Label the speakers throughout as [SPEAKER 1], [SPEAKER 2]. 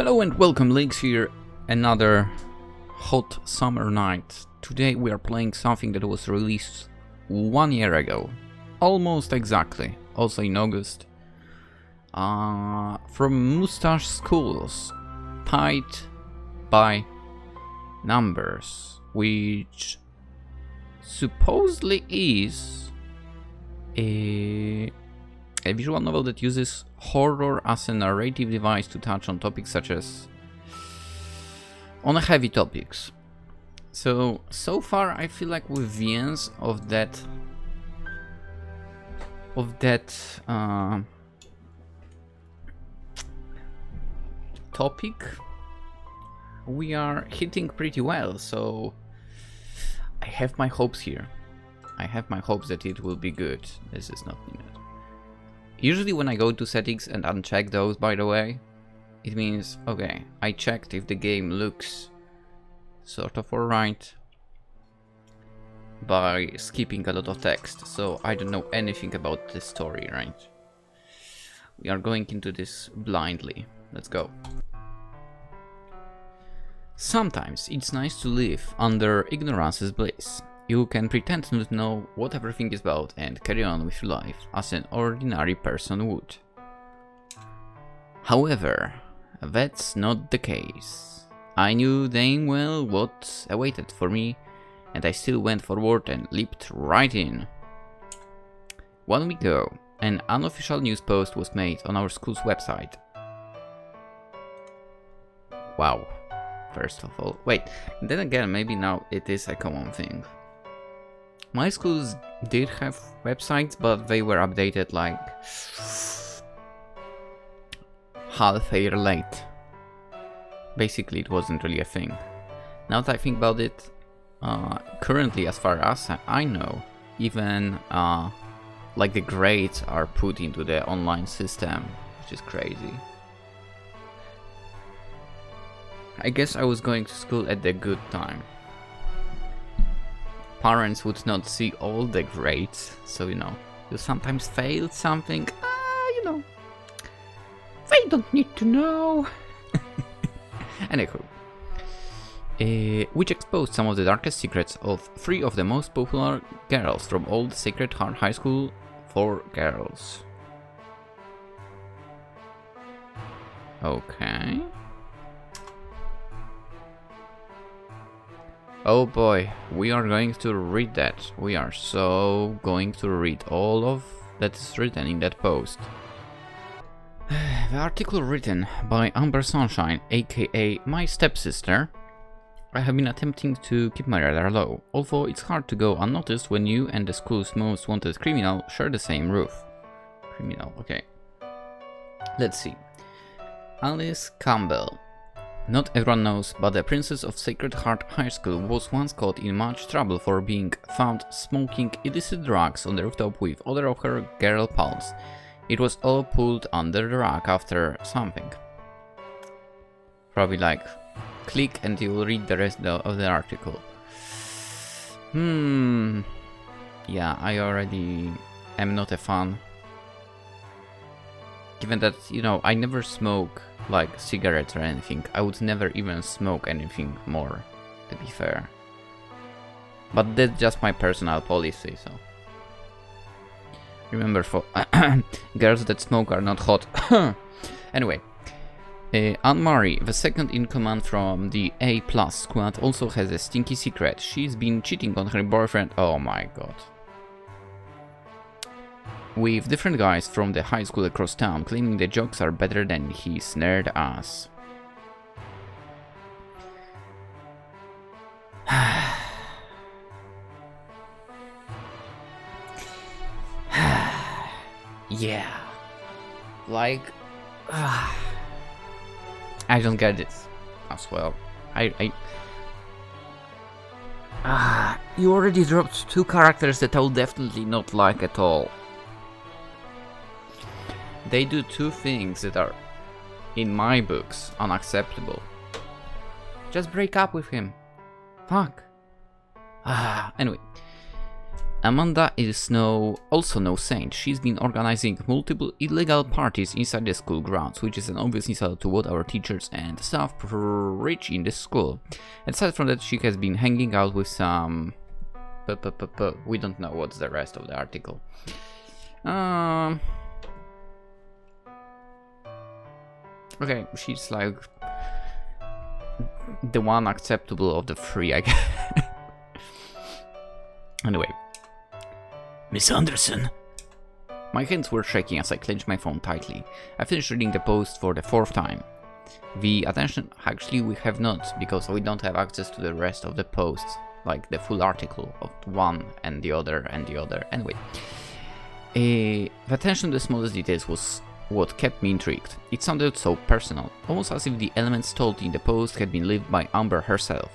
[SPEAKER 1] Hello and welcome, Lynx here. Another hot summer night. Today we are playing something that was released 1 year ago. Almost exactly. Also in August. From Mustache schools. Tied by Numbers. Which supposedly is a visual novel that uses horror as a narrative device to touch on topics such as on heavy topics. So far I feel like with the ends of that topic we are hitting pretty well, so I have my hopes here. I have my hopes that it will be good. This is not needed. Usually when I go to settings and uncheck those, by the way, it means, okay, I checked if the game looks sort of alright by skipping a lot of text, so I don't know anything about the story, right? We are going into this blindly. Let's go. Sometimes it's nice to live under ignorance's bliss. You can pretend not to know what everything is about and carry on with your life as an ordinary person would. However, that's not the case. I knew damn well what awaited for me, and I still went forward and leaped right in. 1 week ago, an unofficial news post was made on our school's website. Wow, first of all. Wait, then again, maybe now it is a common thing. My schools did have websites, but they were updated like half a year late. Basically, it wasn't really a thing. Now that I think about it, currently, as far as I know, even like the grades are put into the online system, which is crazy. I guess I was going to school at the good time. Parents would not see all the grades, so you sometimes failed something, they don't need to know. Anywho, which exposed some of the darkest secrets of 3 of the most popular girls from old Sacred Heart High School for girls. Okay. Oh boy, we are going to read that. We are so going to read all of that is written in that post. The article written by Amber Sunshine, aka my stepsister. I have been attempting to keep my radar low, although it's hard to go unnoticed when you and the school's most wanted criminal share the same roof. Criminal, okay. Let's see. Alice Campbell. Not everyone knows, but the princess of Sacred Heart High School was once caught in much trouble for being found smoking illicit drugs on the rooftop with other of her girl pals. It was all pulled under the rug after something. Probably like, click and you will read the rest of the article. Yeah, I already am not a fan. Given that, I never smoke like cigarettes or anything. I would never even smoke anything more, to be fair. But that's just my personal policy, so. Remember, for girls that smoke are not hot. Anyway, Anne-Marie, the second in command from the A+ squad, also has a stinky secret. She's been cheating on her boyfriend. Oh my god. With different guys from the high school across town, claiming the jokes are better than his nerd ass. Yeah. Like... I don't get it as well. You already dropped 2 characters that I will definitely not like at all. They do 2 things that are, in my books, unacceptable. Just break up with him. Fuck. Anyway. Amanda is also no saint. She's been organizing multiple illegal parties inside the school grounds, which is an obvious insult to what our teachers and staff preach in this school. Aside from that, she has been hanging out with some... We don't know what's the rest of the article. Okay, she's like the one acceptable of the three, I guess. Anyway. Miss Anderson? My hands were shaking as I clenched my phone tightly. I finished reading the post for the 4th time. The attention... Actually, we have not, because we don't have access to the rest of the posts. Like the full article of one and the other and the other. Anyway. The attention to the smallest details was what kept me intrigued. It sounded so personal, almost as if the elements told in the post had been lived by Amber herself.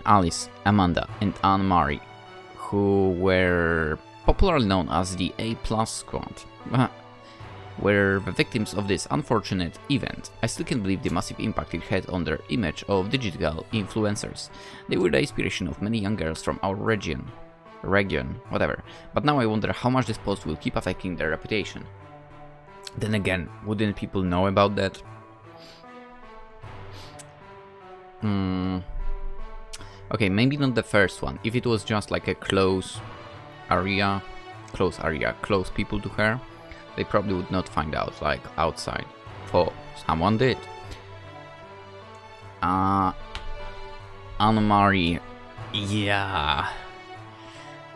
[SPEAKER 1] Alice, Amanda, and Anne-Marie, who were popularly known as the A+ squad, were the victims of this unfortunate event. I still can't believe the massive impact it had on their image of digital influencers. They were the inspiration of many young girls from our region, whatever. But now I wonder how much this post will keep affecting their reputation. Then again, wouldn't people know about that? Okay, maybe not the first one. If it was just like a close people to her, they probably would not find out, like, outside. For someone did. Anne-Marie. Yeah.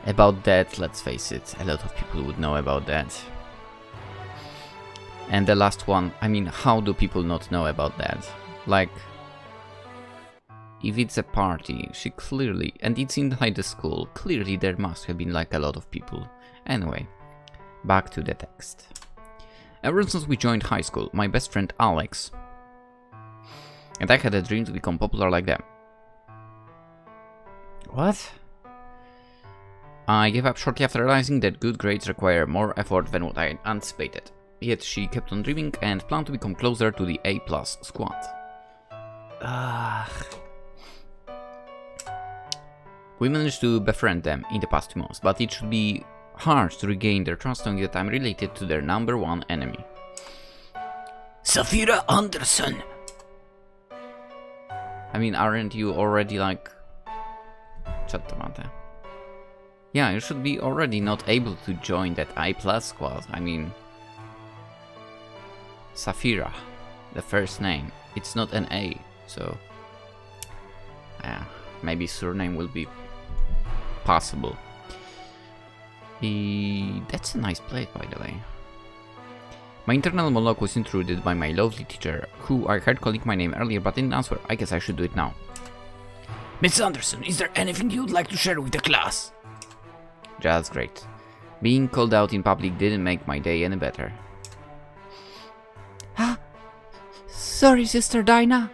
[SPEAKER 1] About that, let's face it, a lot of people would know about that. And the last one, I mean, how do people not know about that? Like, if it's a party, she clearly, and it's inside the school, clearly there must have been like a lot of people. Anyway, back to the text. Ever since we joined high school, my best friend Alex and I had a dream to become popular like them. What? I gave up shortly after realizing that good grades require more effort than what I anticipated. Yet she kept on dreaming and planned to become closer to the A+ squad. We managed to befriend them in the past 2 months, but it should be hard to regain their trust knowing that I'm related to their #1 enemy. Safira Anderson! I mean, aren't you already like... Yeah, you should be already not able to join that A+ squad. I mean... Safira, the first name, it's not an A, so... maybe surname will be possible. That's a nice plate, by the way. My internal monologue was interrupted by my lovely teacher, who I heard calling my name earlier but didn't answer. I guess I should do it now. Miss Anderson, is there anything you'd like to share with the class? Just great. Being called out in public didn't make my day any better. Sorry, Sister Dinah.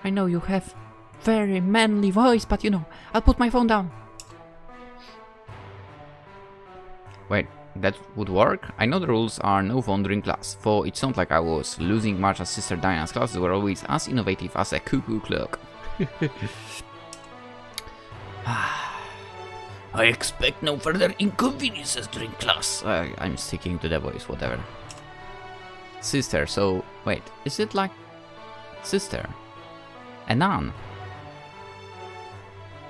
[SPEAKER 1] I know you have very manly voice, but you know, I'll put my phone down. Wait, that would work? I know the rules are no phone during class, for it sounds like I was losing much as Sister Dinah's classes were always as innovative as a cuckoo clock. I expect no further inconveniences during class. I'm sticking to the voice, whatever. Sister, so wait, is it like sister? A nun?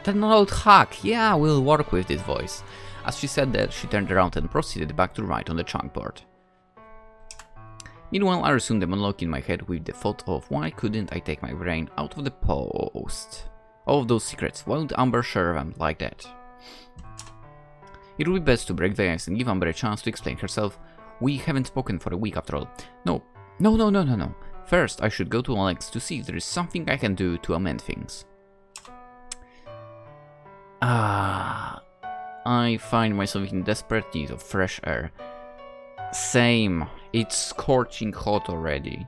[SPEAKER 1] An old hack, yeah, we'll work with this voice. As she said that, she turned around and proceeded back to write on the chalkboard. Meanwhile, I resumed the monologue in my head with the thought of why couldn't I take my brain out of the post? All of those secrets, why would Amber share them like that? It would be best to break the ice and give Amber a chance to explain herself. We haven't spoken for a week after all. No. First, I should go to Alex to see if there is something I can do to amend things. I find myself in desperate need of fresh air. Same. It's scorching hot already.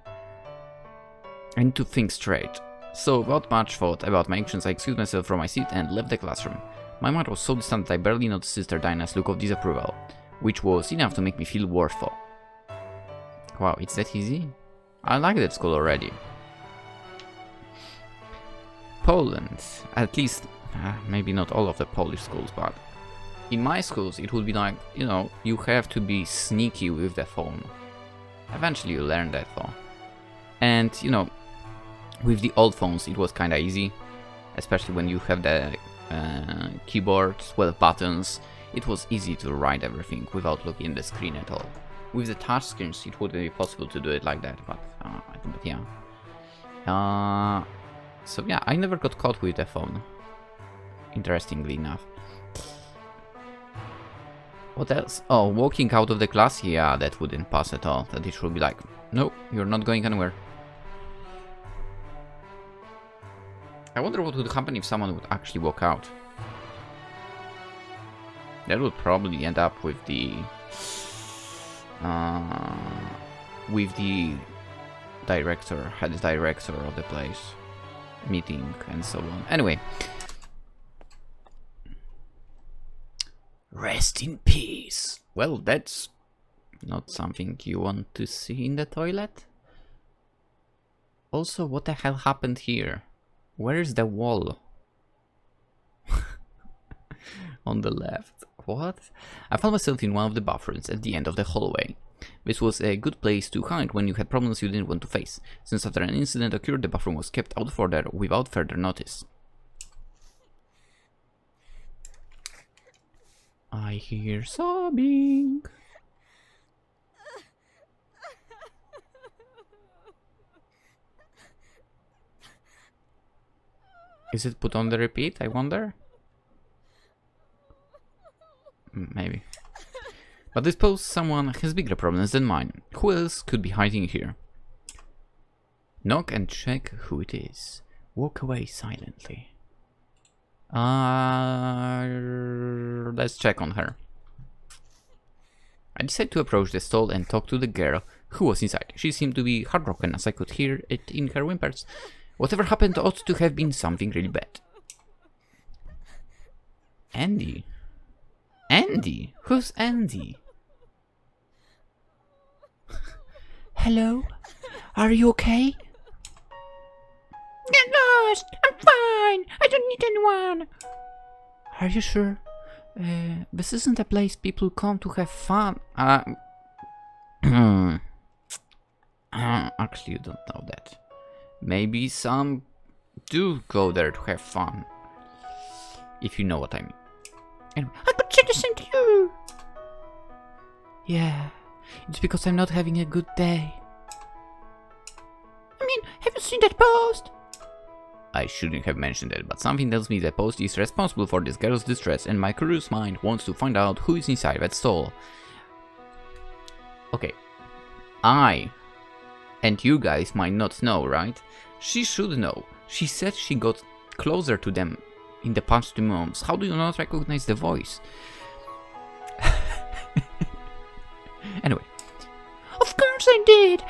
[SPEAKER 1] I need to think straight. So, without much thought about my actions, I excused myself from my seat and left the classroom. My mind was so distant that I barely noticed Sister Dinah's look of disapproval, which was enough to make me feel worthwhile. Wow, it's that easy? I like that school already. Poland. At least maybe not all of the Polish schools, but in my schools it would be like, you know, you have to be sneaky with the phone. Eventually you learn that though. And, you know, with the old phones it was kinda easy, especially when you have the keyboard, 12 buttons. It was easy to write everything without looking at the screen at all. With the touch screens it wouldn't be possible to do it like that, but yeah. So yeah, I never got caught with the phone, interestingly enough. What else? Oh, walking out of the class? Yeah, that wouldn't pass at all. The teacher would be like, no, you're not going anywhere. I wonder what would happen if someone would actually walk out. That would probably end up with the director, head director of the place, meeting and so on. Anyway, rest in peace. Well, that's not something you want to see in the toilet. Also, what the hell happened here? Where is the wall? On the left. What? I found myself in one of the bathrooms at the end of the hallway. This was a good place to hide when you had problems you didn't want to face, since after an incident occurred, the bathroom was kept out further without further notice. I hear sobbing. Is it put on the repeat, I wonder? Maybe. But I suppose someone has bigger problems than mine. Who else could be hiding here? Knock and check who it is. Walk away silently. Let's check on her. I decided to approach the stall and talk to the girl who was inside. She seemed to be heartbroken, as I could hear it in her whimpers. Whatever happened ought to have been something really bad. Andy? Andy? Who's Andy? Hello? Are you okay? Get lost! I'm fine! I don't need anyone! Are you sure? This isn't a place people come to have fun. Actually, you don't know that. Maybe some do go there to have fun. If you know what I mean. Anyway, I could say the same to you! Yeah, it's because I'm not having a good day. I mean, have you seen that post? I shouldn't have mentioned it, but something tells me the post is responsible for this girl's distress, and my curious mind wants to find out who is inside that stall. Okay, I and you guys might not know, right? She should know. She said she got closer to them in the past 2 months. How do you not recognize the voice? Anyway. Of course I did!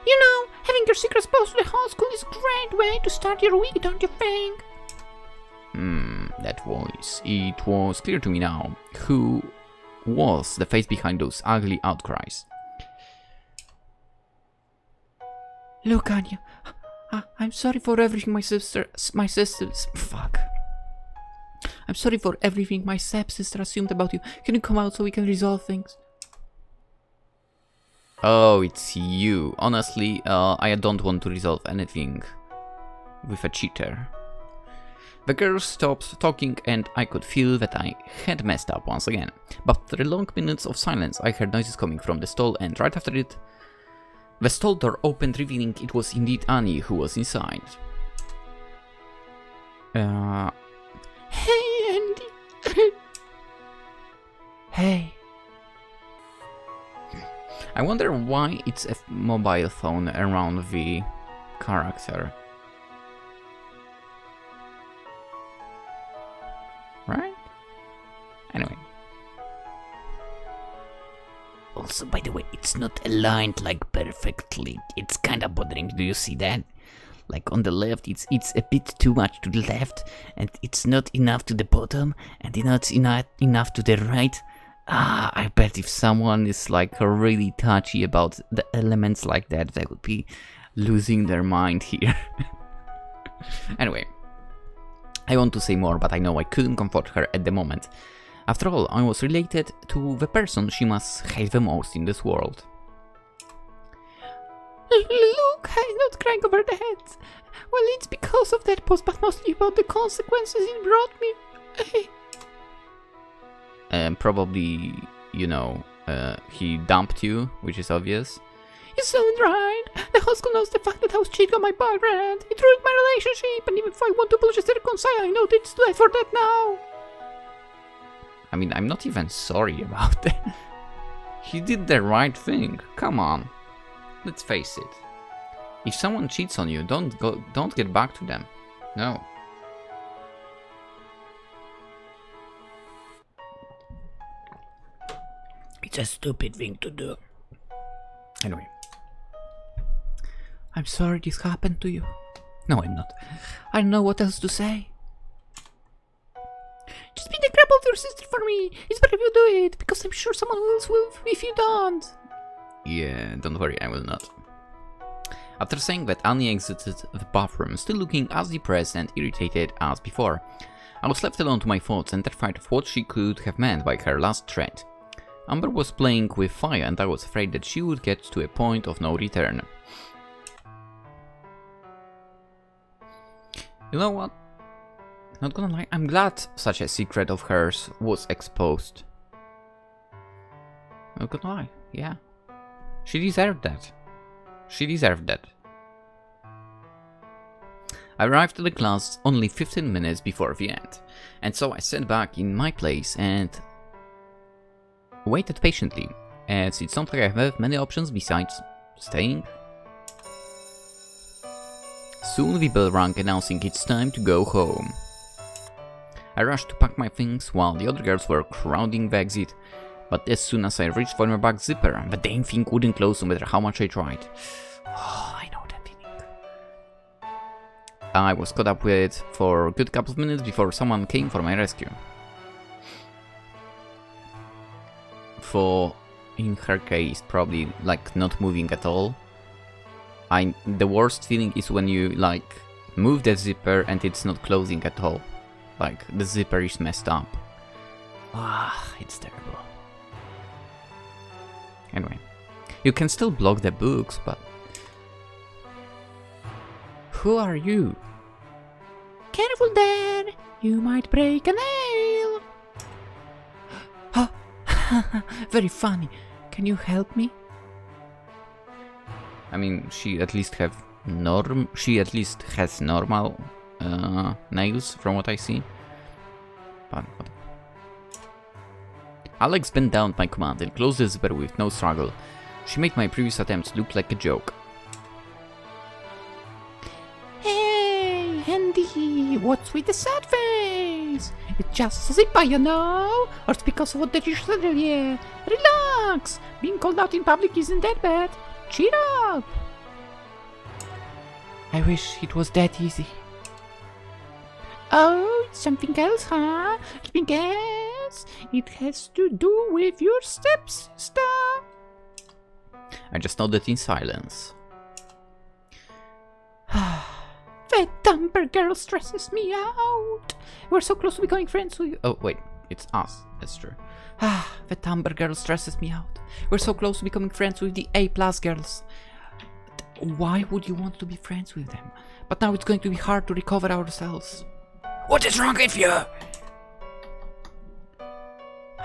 [SPEAKER 1] You know, having your secrets posted to the whole school is a great way to start your week, don't you think? That voice. It was clear to me now who was the face behind those ugly outcries. Look, Anya, I'm sorry for everything my sisters, fuck. I'm sorry for everything my stepsister assumed about you. Can you come out so we can resolve things? Oh, it's you. Honestly, I don't want to resolve anything with a cheater. The girl stopped talking and I could feel that I had messed up once again. But after long minutes of silence, I heard noises coming from the stall, and right after it, the stall door opened, revealing it was indeed Annie who was inside. Hey, Andy. Hey. I wonder why it's a mobile phone around the character. Right? Anyway. Also, by the way, it's not aligned like perfectly. It's kinda bothering. Do you see that? Like on the left, it's a bit too much to the left, and it's not enough to the bottom, and it's not enough to the right. I bet if someone is like really touchy about the elements like that, they would be losing their mind here. Anyway, I want to say more, but I know I couldn't comfort her at the moment. After all, I was related to the person she must hate the most in this world.
[SPEAKER 2] Look, I'm not crying over that. Well, it's because of that post, but mostly about the consequences it brought me.
[SPEAKER 1] Probably, you know, he dumped you, which is obvious.
[SPEAKER 2] You sound right. The whole school knows the fact that I was cheating on my boyfriend. It ruined my relationship, and even if I want to apologize and reconcile, I know it's too late for that now.
[SPEAKER 1] I mean, I'm not even sorry about that. He did the right thing. Come on. Let's face it. If someone cheats on you, don't get back to them. No.
[SPEAKER 2] It's a stupid thing to do.
[SPEAKER 1] Anyway.
[SPEAKER 2] I'm sorry this happened to you.
[SPEAKER 1] No, I'm not.
[SPEAKER 2] I don't know what else to say. Just beat the crap out of your sister for me. It's better if you do it, because I'm sure someone else will if you don't.
[SPEAKER 1] Yeah, don't worry, I will not. After saying that, Annie exited the bathroom, still looking as depressed and irritated as before. I was left alone to my thoughts and terrified of what she could have meant by her last threat. Amber was playing with fire, and I was afraid that she would get to a point of no return. You know what? Not gonna lie, I'm glad such a secret of hers was exposed. Not gonna lie, yeah. She deserved that. She deserved that. I arrived at the class only 15 minutes before the end, and so I sat back in my place and waited patiently, as it sounds like I have many options besides staying. Soon the bell rang, announcing it's time to go home. I rushed to pack my things while the other girls were crowding the exit, but as soon as I reached for my back zipper, the damn thing wouldn't close no matter how much I tried. Oh, I know that feeling. I was caught up with it for a good couple of minutes before someone came for my rescue. For, in her case, probably like not moving at all. The worst feeling is when you like move the zipper and it's not closing at all. Like the zipper is messed up. Ah, it's terrible. Anyway, you can still block the books, but who are you?
[SPEAKER 2] Careful there, you might break a nail. Very funny. Can you help me?
[SPEAKER 1] I mean, she at least has normal nails from what I see. But Alex bent down at my command and closed the zipper with no struggle. She made my previous attempts look like a joke.
[SPEAKER 2] Hey, Andy, what's with the sad face? It's just a zipper, you know? Or it's because of what the teacher said earlier. Relax. Being called out in public isn't that bad. Cheer up. I wish it was that easy. Oh, it's something else, huh? Let me guess. It has to do with your stepsister.
[SPEAKER 1] I just nodded in silence.
[SPEAKER 2] That dumper girl stresses me out. We're so close to becoming friends with you.
[SPEAKER 1] Oh, wait. It's us. That's true.
[SPEAKER 2] The dumper girl stresses me out. We're so close to becoming friends with the A+ girls. Why would you want to be friends with them? But now it's going to be hard to recover ourselves.
[SPEAKER 1] What is wrong with you?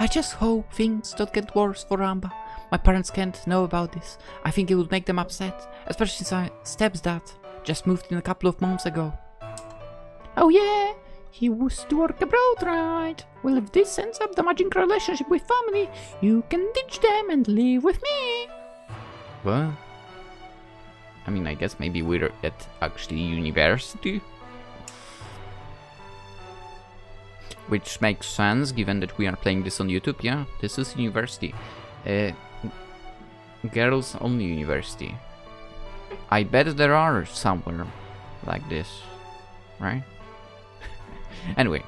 [SPEAKER 2] I just hope things don't get worse for Ramba. My parents can't know about this. I think it would make them upset, especially since my stepdad just moved in a couple of months ago. Oh yeah, he used to work abroad, right? Well, if this ends up damaging our relationship with family, you can ditch them and live with me.
[SPEAKER 1] What? I mean, I guess maybe we're at actually university? Which makes sense, given that we are playing this on YouTube. Yeah, this is university. Girls only university. I bet there are somewhere like this, right? Anyway.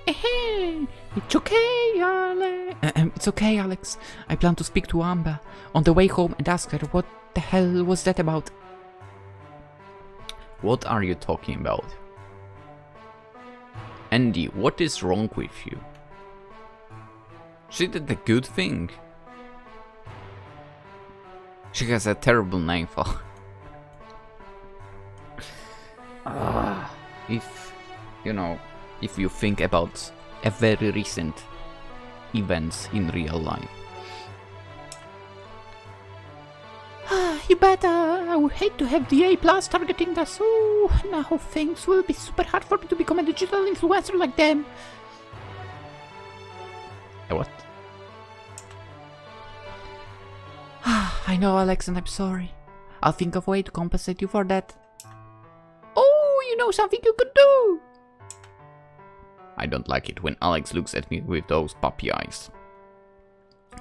[SPEAKER 2] It's okay, Alex. It's okay, Alex. I plan to speak to Amber on the way home and ask her what the hell was that about.
[SPEAKER 1] What are you talking about? Andy, what is wrong with you? She did the good thing. She has a terrible name for. If you think about a very recent events in real life.
[SPEAKER 2] You bet. I would hate to have the A+ targeting us. Oh, now things will be super hard for me to become a digital influencer like them.
[SPEAKER 1] What?
[SPEAKER 2] I know, Alex, and I'm sorry. I'll think of a way to compensate you for that. Oh, you know something you could do?
[SPEAKER 1] I don't like it when Alex looks at me with those puppy eyes.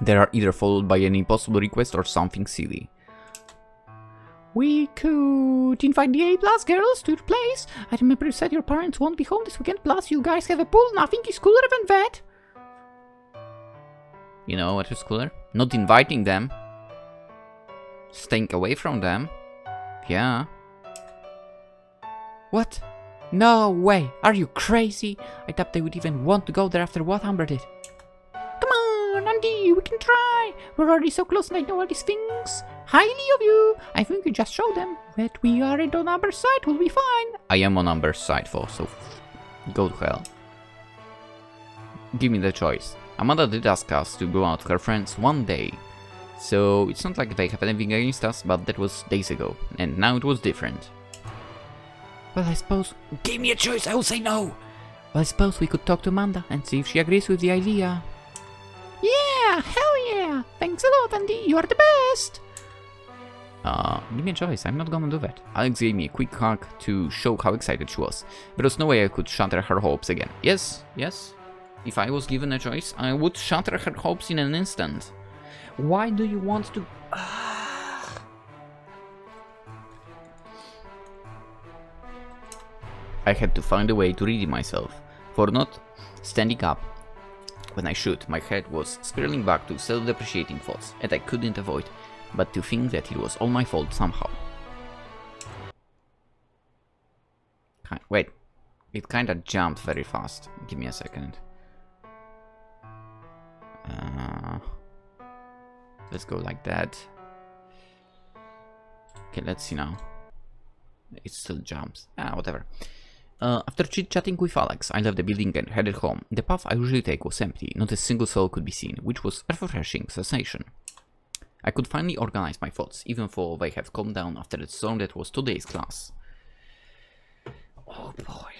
[SPEAKER 1] They are either followed by an impossible request or something silly.
[SPEAKER 2] We could invite the A+ girls to your place. I remember you said your parents won't be home this weekend, plus you guys have a pool. Nothing is cooler than that.
[SPEAKER 1] You know what is cooler? Not inviting them. Staying away from them. Yeah.
[SPEAKER 2] What? No way. Are you crazy? I doubt they would even want to go there after what Amber did. Come on, Andy, we can try. We're already so close and I know all these things. Highly of you. I think you just show them that we aren't on Amber's side. We'll be fine.
[SPEAKER 1] I am on Amber's side, so go to hell. Give me the choice. Amanda did ask us to go out with her friends one day. So it's not like they have anything against us, but that was days ago. And now it was different.
[SPEAKER 2] Well, I suppose... Give me a choice, I will say no! Well, I suppose we could talk to Amanda and see if she agrees with the idea. Yeah! Hell yeah! Thanks a lot, Andy! You are the best!
[SPEAKER 1] Give me a choice, I'm not gonna do that. Alex gave me a quick hug to show how excited she was. There was no way I could shatter her hopes again. Yes. If I was given a choice, I would shatter her hopes in an instant. Why do you want to... I had to find a way to redeem myself for not standing up when I should. My head was spiraling back to self-depreciating thoughts, and I couldn't avoid but to think that it was all my fault somehow. Wait, it kinda jumped very fast. Give me a second. Let's go like that. Okay, let's see now. It still jumps. Whatever. After chit-chatting with Alex, I left the building and headed home. The path I usually take was empty. Not a single soul could be seen, which was a refreshing sensation. I could finally organize my thoughts, even though they have calmed down after the storm that was today's class. Oh boy.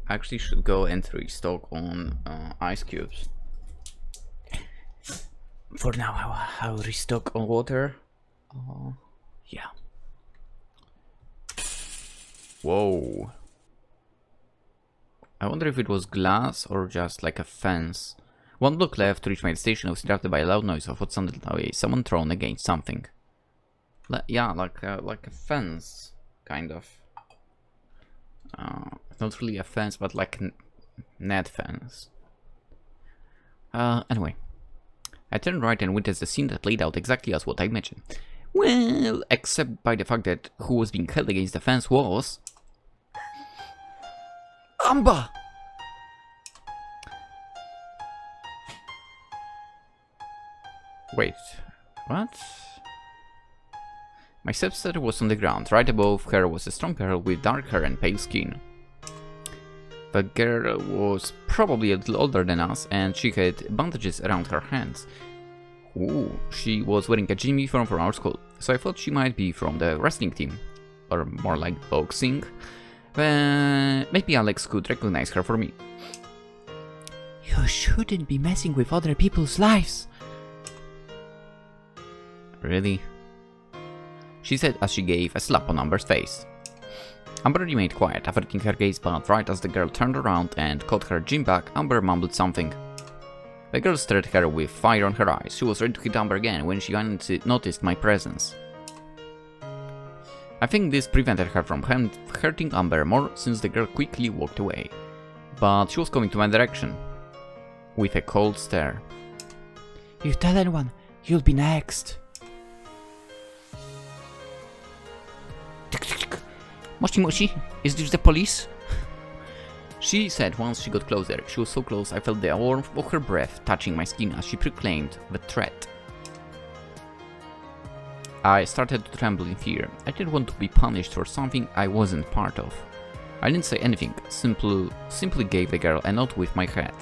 [SPEAKER 1] I actually should go and restock on ice cubes. For now, I'll restock on water. Yeah. Whoa. I wonder if it was glass or just like a fence. One block left to reach my station. I was interrupted by a loud noise of what sounded like someone thrown against something. Yeah, like a fence, kind of. Not really a fence, but like a net fence. Anyway. I turned right and witnessed the scene that played out exactly as what I imagined. Well, except by the fact that who was being held against the fence was... Amber! Wait, what? My stepsister was on the ground. Right above her was a strong girl with dark hair and pale skin. The girl was probably a little older than us, and she had bandages around her hands. Ooh, she was wearing a gym uniform from our school, so I thought she might be from the wrestling team. Or more like boxing. Maybe Alex could recognize her for me.
[SPEAKER 2] You shouldn't be messing with other people's lives.
[SPEAKER 1] Really? She said as she gave a slap on Amber's face. Amber remained quiet, averting her gaze, but right as the girl turned around and caught her gym bag, Amber mumbled something. The girl stared at her with fire on her eyes. She was ready to hit Amber again when she noticed my presence. I think this prevented her from hurting Amber more, since the girl quickly walked away. But she was coming to my direction, with a cold stare.
[SPEAKER 2] You tell anyone, you'll be next. Moshi Moshi, is this the police?
[SPEAKER 1] She said once she got closer. She was so close I felt the warmth of her breath touching my skin as she proclaimed the threat. I started to tremble in fear. I didn't want to be punished for something I wasn't part of. I didn't say anything, simply gave the girl a nod with my head.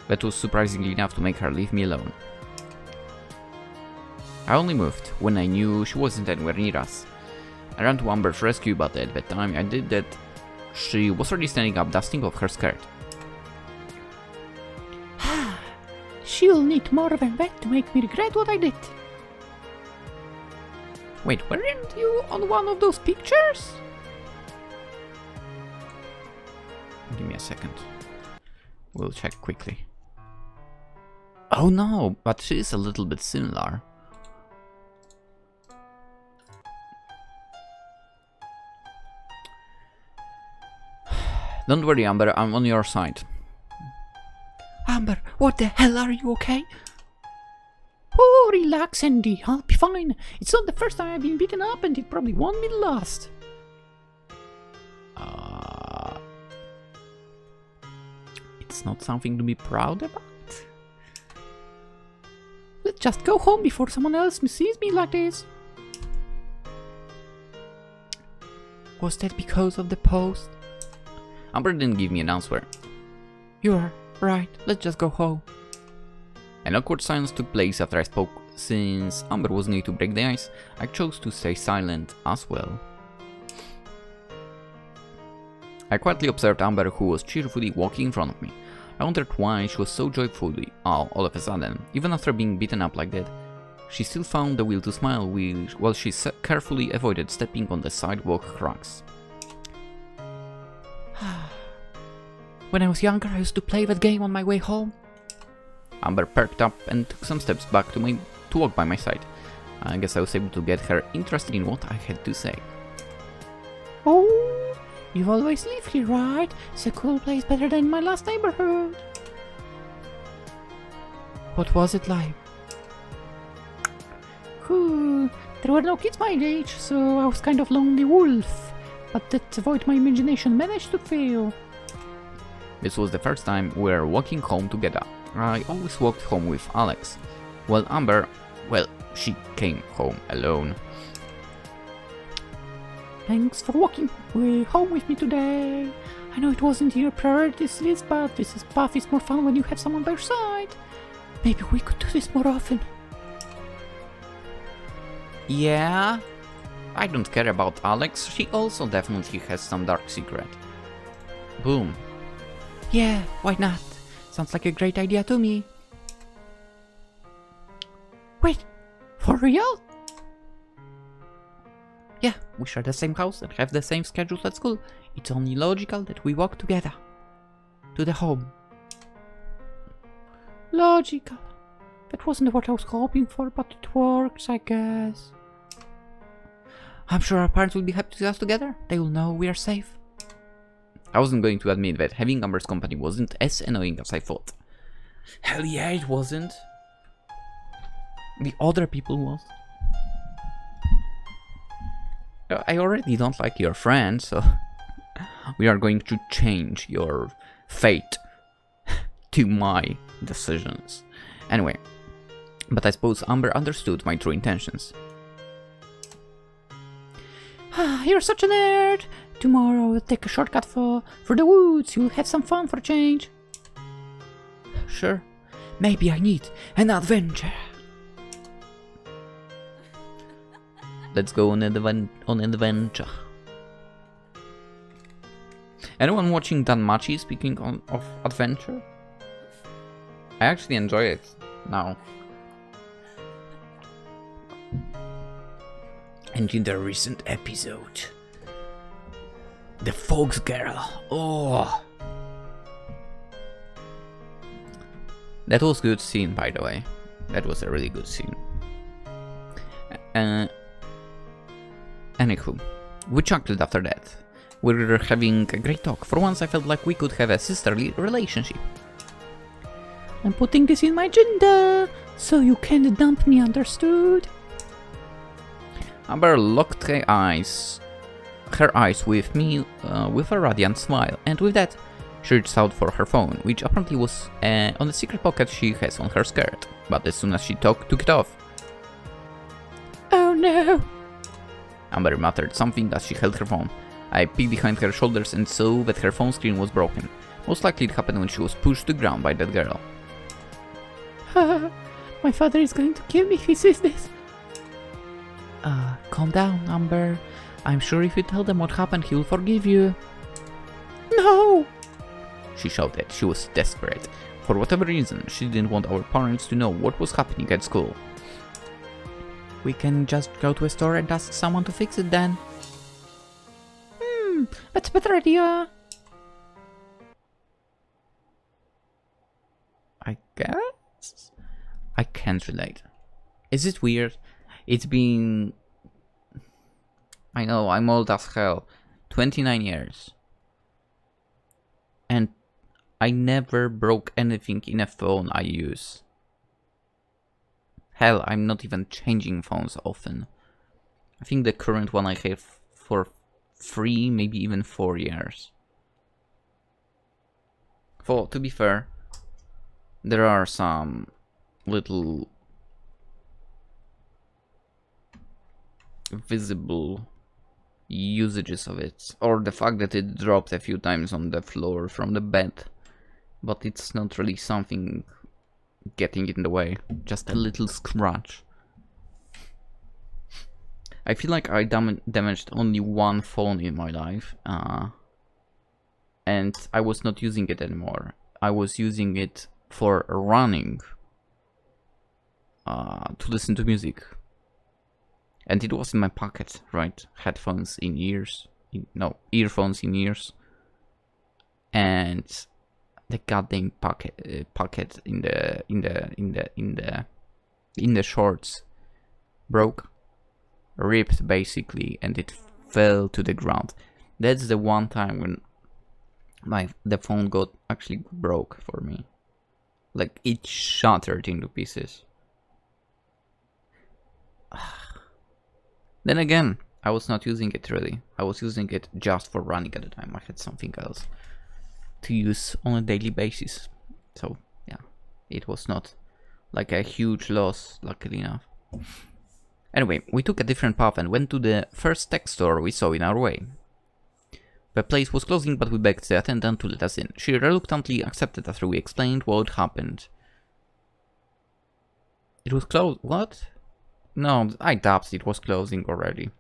[SPEAKER 1] That was surprisingly enough to make her leave me alone. I only moved when I knew she wasn't anywhere near us. I ran to Amber's rescue, but at the time I did that, she was already standing up, dusting off her skirt.
[SPEAKER 2] She'll need more than that to make me regret what I did. Wait, weren't you on one of those pictures?
[SPEAKER 1] Give me a second. We'll check quickly. Oh no, but she is a little bit similar. Don't worry, Amber, I'm on your side.
[SPEAKER 2] Amber, what the hell, are you okay? Oh, relax, Andy, I'll be fine. It's not the first time I've been beaten up, and it probably won't be the last.
[SPEAKER 1] It's not something to be proud about.
[SPEAKER 2] Let's just go home before someone else sees me like this. Was that because of the post?
[SPEAKER 1] Amber didn't give me an answer.
[SPEAKER 2] You are right, let's just go home.
[SPEAKER 1] An awkward silence took place after I spoke. Since Amber was new to break the ice, I chose to stay silent as well. I quietly observed Amber, who was cheerfully walking in front of me. I wondered why she was so joyfully all of a sudden. Even after being beaten up like that, she still found the will to smile while she carefully avoided stepping on the sidewalk cracks.
[SPEAKER 2] When I was younger, I used to play that game on my way home.
[SPEAKER 1] Amber perked up and took some steps back to walk by my side. I guess I was able to get her interested in what I had to say.
[SPEAKER 2] Oh, you've always lived here, right? It's a cool place, better than my last neighborhood. What was it like? There were no kids my age, so I was kind of lonely wolf. But that void my imagination managed to fill.
[SPEAKER 1] This was the first time we were walking home together. I always walked home with Alex. Well, Amber, she came home alone.
[SPEAKER 2] Thanks for walking home with me today. I know it wasn't in your priorities list, but this path is more fun when you have someone by your side. Maybe we could do this more often.
[SPEAKER 1] Yeah, I don't care about Alex. She also definitely has some dark secret. Boom.
[SPEAKER 2] Yeah, why not? Sounds like a great idea to me. Wait, for real? Yeah, we share the same house and have the same schedule at school. It's only logical that we walk together. To the home. Logical. That wasn't what I was hoping for, but it works, I guess. I'm sure our parents will be happy to see us together. They will know we are safe.
[SPEAKER 1] I wasn't going to admit that having Amber's company wasn't as annoying as I thought. Hell yeah, it wasn't. The other people was. I already don't like your friend, so we are going to change your fate to my decisions. Anyway, but I suppose Amber understood my true intentions.
[SPEAKER 2] You're such a nerd! Tomorrow we'll take a shortcut for the woods. You'll have some fun for a change. Sure. Maybe I need an adventure.
[SPEAKER 1] Let's go on an adventure. Anyone watching Danmachi speaking of adventure? I actually enjoy it now. And in the recent episode, the Fox Girl. Oh, that was good scene, by the way. That was a really good scene. Anywho, we chuckled after that. We were having a great talk. For once, I felt like we could have a sisterly relationship.
[SPEAKER 2] I'm putting this in my agenda, so you can dump me, understood?
[SPEAKER 1] Amber locked her eyes her eyes with me with a radiant smile, and with that, she reached out for her phone, which apparently was on the secret pocket she has on her skirt, but as soon as she took it off...
[SPEAKER 2] Oh no!
[SPEAKER 1] Amber muttered something as she held her phone. I peeked behind her shoulders and saw that her phone screen was broken. Most likely it happened when she was pushed to the ground by that girl.
[SPEAKER 2] My father is going to kill me if he sees this. Calm down, Amber. I'm sure if you tell them what happened, he will forgive you. No!
[SPEAKER 1] She shouted. She was desperate. For whatever reason, she didn't want our parents to know what was happening at school.
[SPEAKER 2] We can just go to a store and ask someone to fix it then. That's a better idea.
[SPEAKER 1] I guess? I can't relate. Is it weird? It's been... I know, I'm old as hell. 29 years. And I never broke anything in a phone I use. Hell, I'm not even changing phones often. I think the current one I have for 3, maybe even 4 years. To be fair, there are some little visible usages of it, or the fact that it dropped a few times on the floor from the bed, but it's not really something getting in the way, just a little scratch. I feel like I damaged only one phone in my life, and I was not using it anymore. I was using it for running, to listen to music. And it was in my pocket, right? Headphones in ears, earphones in ears, and the goddamn pocket in the shorts broke, ripped basically, and it fell to the ground. That's the one time when the phone actually broke for me. Like, it shattered into pieces. Then again, I was not using it really. I was using it just for running at the time. I had something else to use on a daily basis. So, yeah, it was not like a huge loss, luckily enough. Anyway, we took a different path and went to the first tech store we saw in our way. The place was closing, but we begged the attendant to let us in. She reluctantly accepted after we explained what happened. It was closed? What? No, I doubt it was closing already.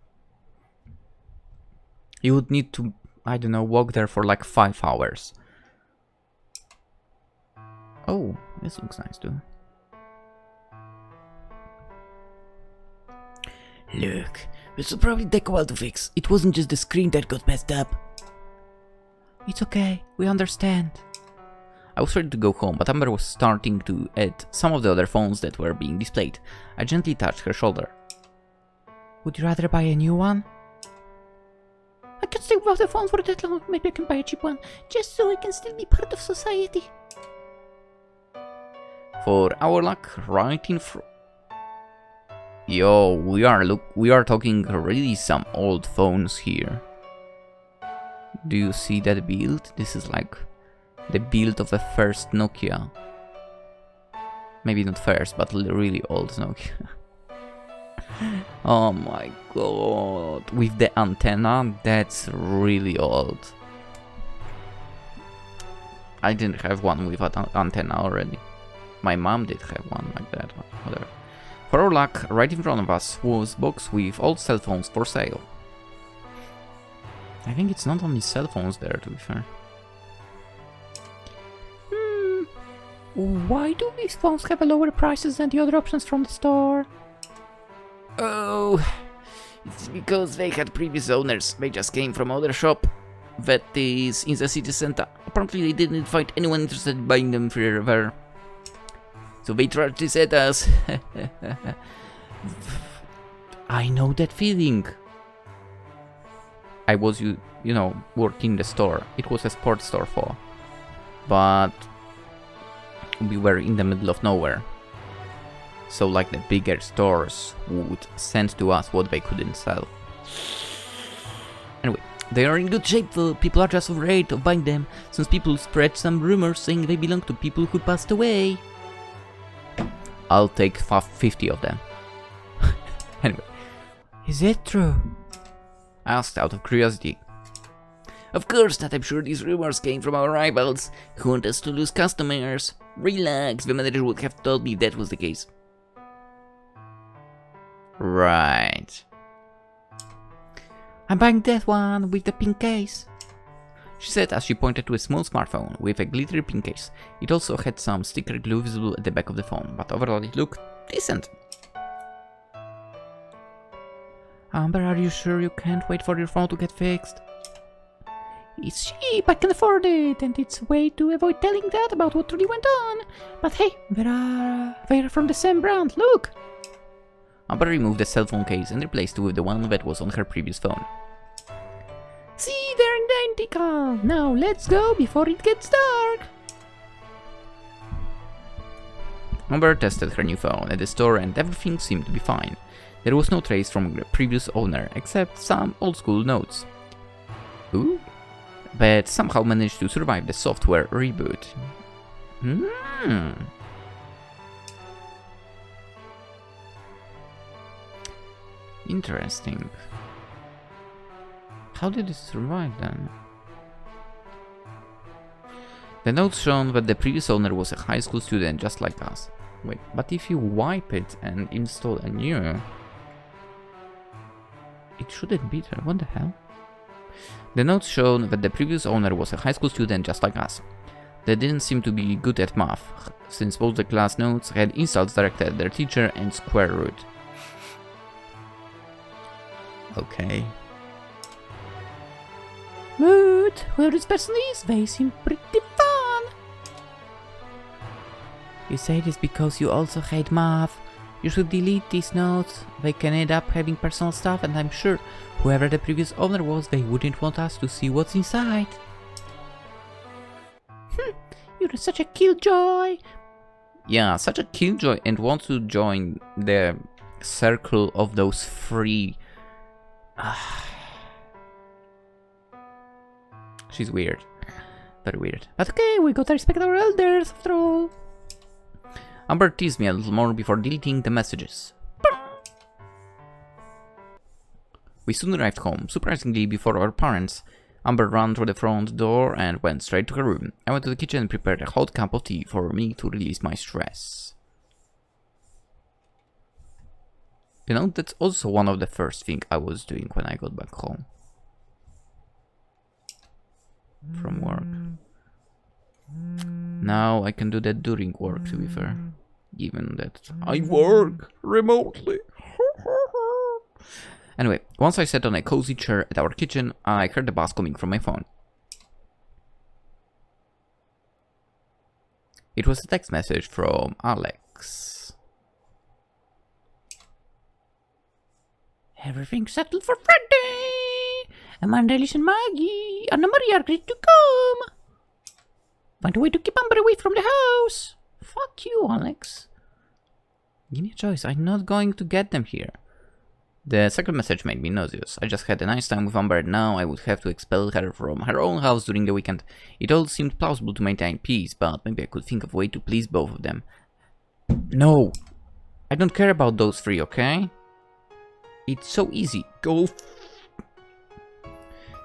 [SPEAKER 1] You would need to, I don't know, walk there for like 5 hours. Oh, this looks nice too.
[SPEAKER 2] Look, this will probably take a while to fix. It wasn't just the screen that got messed up. It's okay, we understand.
[SPEAKER 1] I was ready to go home, but Amber was starting to add some of the other phones that were being displayed. I gently touched her shoulder.
[SPEAKER 2] Would you rather buy a new one? I can't stay without a phone for that long. Maybe I can buy a cheap one, just so I can still be part of society.
[SPEAKER 1] For our luck, right in front. Yo, we are talking really some old phones here. Do you see that build? This is like the build of the first Nokia. Maybe not first, but really old Nokia. Oh my god. With the antenna, that's really old. I didn't have one with an antenna already. My mom did have one like that, whatever. For our luck, right in front of us was a box with old cell phones for sale. I think it's not only cell phones there, to be fair.
[SPEAKER 2] Why do these phones have lower prices than the other options from the store?
[SPEAKER 1] Oh, it's because they had previous owners. They just came from other shop that is in the city center. Apparently they didn't find anyone interested in buying them forever. So they tried to set us. I know that feeling. I was, you know, working the store. It was a sports store for, but we were in the middle of nowhere. So like the bigger stores would send to us what they couldn't sell. Anyway,
[SPEAKER 2] They are in good shape though. People are just afraid of buying them, since people spread some rumors saying they belong to people who passed away.
[SPEAKER 1] I'll take 50 of them. Anyway.
[SPEAKER 2] Is it true?
[SPEAKER 1] I asked out of curiosity.
[SPEAKER 2] Of course not, I'm sure these rumors came from our rivals, who want us to lose customers. Relax, the manager would have told me that was the case.
[SPEAKER 1] Right.
[SPEAKER 2] I'm buying that one with the pink case,
[SPEAKER 1] she said as she pointed to a small smartphone with a glittery pink case. It also had some sticker glue visible at the back of the phone, but overall it looked decent.
[SPEAKER 2] Amber, are you sure you can't wait for your phone to get fixed? It's cheap, I can afford it, and it's a way to avoid telling Dad about what really went on. But hey, they're from the same brand, look!
[SPEAKER 1] Amber removed the cell phone case and replaced it with the one that was on her previous phone.
[SPEAKER 2] See, they're identical! Now let's go before it gets dark!
[SPEAKER 1] Amber tested her new phone at the store and everything seemed to be fine. There was no trace from the previous owner except some old school notes. Ooh. But somehow managed to survive the software reboot. Interesting. How did it survive then? The notes shown that the previous owner was a high school student just like us. Wait, but if you wipe it and install a new... It shouldn't be there, what the hell? The notes shown that the previous owner was a high school student just like us. They didn't seem to be good at math, since both the class notes had insults directed at their teacher and square root. Okay.
[SPEAKER 2] But where this person is, they seem pretty fun. You say this because you also hate math. You should delete these notes. They can end up having personal stuff, and I'm sure whoever the previous owner was, they wouldn't want us to see what's inside. You're such a killjoy.
[SPEAKER 1] Yeah, such a killjoy, and want to join the circle of those free... She's weird. Very weird.
[SPEAKER 2] But okay, we gotta respect our elders after all.
[SPEAKER 1] Amber teased me a little more before deleting the messages. We soon arrived home, surprisingly before our parents. Amber ran through the front door and went straight to her room. I went to the kitchen and prepared a hot cup of tea for me to release my stress. You know, that's also one of the first things I was doing when I got back home. From work. Now I can do that during work, to be fair. Given that I work remotely. Anyway, once I sat on a cozy chair at our kitchen, I heard the buzz coming from my phone. It was a text message from Alex.
[SPEAKER 2] Everything's settled for Friday! Amanda, Alice, and Maggie, Anna Maria are ready to come! Find a way to keep Amber away from the house! Fuck you, Alex.
[SPEAKER 1] Give me a choice, I'm not going to get them here. The second message made me nauseous. I just had a nice time with Amber and now I would have to expel her from her own house during the weekend. It all seemed plausible to maintain peace, but maybe I could think of a way to please both of them. No! I don't care about those three, okay? It's so easy. Go.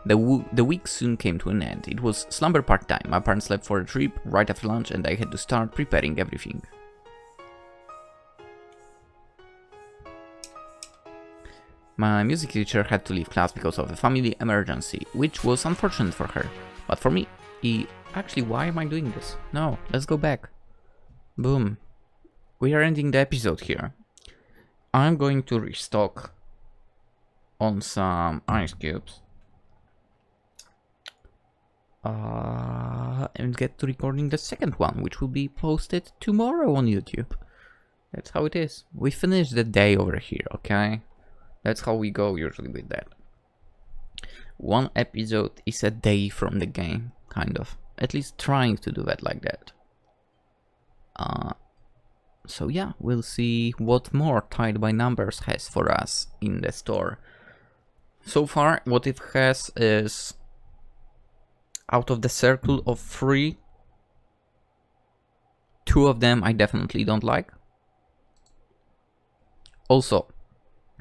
[SPEAKER 1] The week soon came to an end. It was slumber party time. My parents left for a trip right after lunch and I had to start preparing everything. My music teacher had to leave class because of a family emergency, which was unfortunate for her. But for me, actually, why am I doing this? No, let's go back. Boom. We are ending the episode here. I'm going to restock on some ice cubes. And get to recording the second one, which will be posted tomorrow on YouTube. That's how it is. We finished the day over here, okay? That's how we go usually with that. One episode is a day from the game, kind of. At least trying to do that like that. So yeah, we'll see what more Tied by Numbers has for us in the store So far, what it has is, out of the circle of 3, 2 of them I definitely don't like. Also,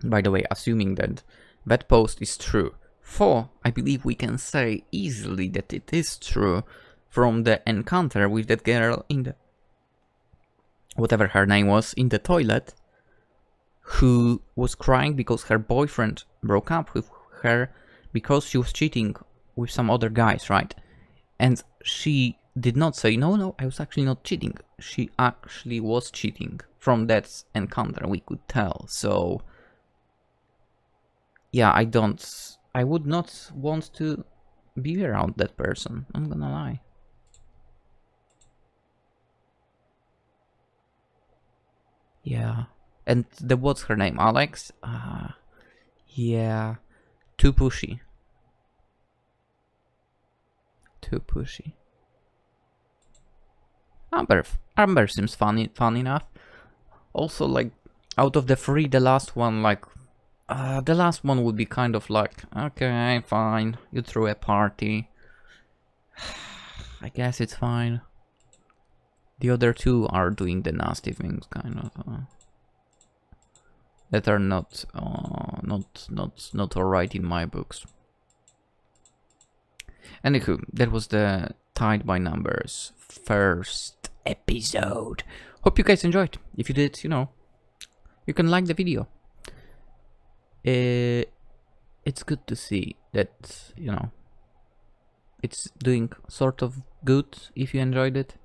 [SPEAKER 1] by the way, assuming that that post is true, 4, I believe we can say easily that it is true from the encounter with that girl in the, whatever her name was, in the toilet, who was crying because her boyfriend broke up with her because she was cheating with some other guys, right? And she did not say, no, I was actually not cheating. She actually was cheating. From that encounter, we could tell. So, yeah, I would not want to be around that person. I'm gonna lie. Yeah. And what's her name? Alex? Yeah. Too pushy. Too pushy. Amber seems fun enough. Also, like, out of the 3, the last one, like, the last one would be kind of like, okay, fine, you threw a party. I guess it's fine. The other 2 are doing the nasty things, kind of, that are not alright in my books. Anywho, that was the Tied by Numbers first episode. Hope you guys enjoyed. If you did, you know, you can like the video. It's good to see that, you know, it's doing sort of good if you enjoyed it.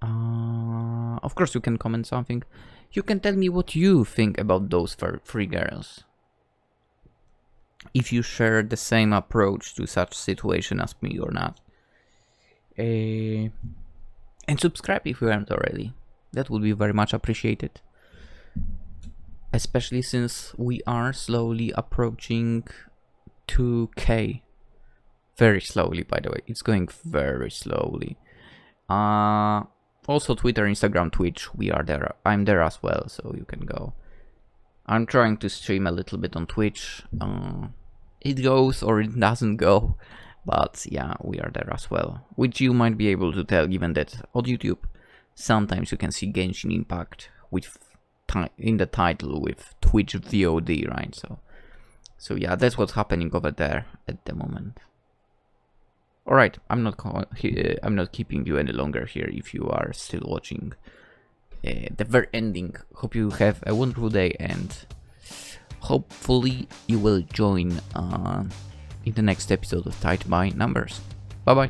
[SPEAKER 1] Of course, you can comment something. You can tell me what you think about those 3 girls. If you share the same approach to such situation as me or not. And subscribe if you haven't already. That would be very much appreciated. Especially since we are slowly approaching 2K. Very slowly, by the way. It's going very slowly. Also Twitter, Instagram, Twitch, we are there. I'm there as well, so you can go. I'm trying to stream a little bit on Twitch. It goes or it doesn't go. But yeah, we are there as well. Which you might be able to tell, given that on YouTube, sometimes you can see Genshin Impact with in the title with Twitch VOD, right? So yeah, that's what's happening over there at the moment. Alright, I'm not keeping you any longer here if you are still watching the very ending. Hope you have a wonderful day, and hopefully you will join in the next episode of Tied by Numbers. Bye bye.